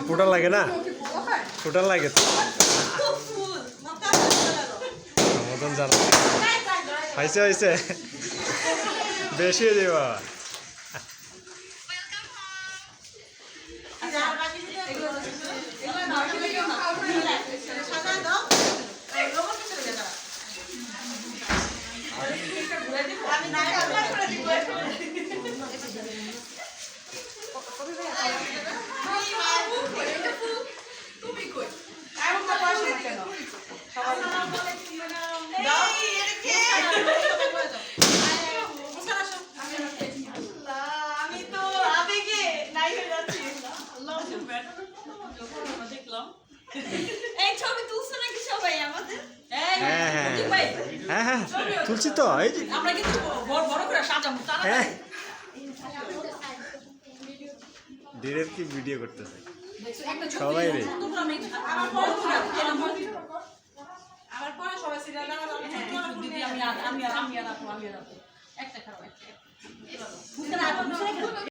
ফুটা লাগে না, ফুটা লাগে তো মতন জানা হয়েছে হয়েছে বেশি হয়ে যাবে বাবা। হ্যাঁ তুলছি তো ডিরেক্ট কি ভিডিও করতেছে সবাই রে। আমি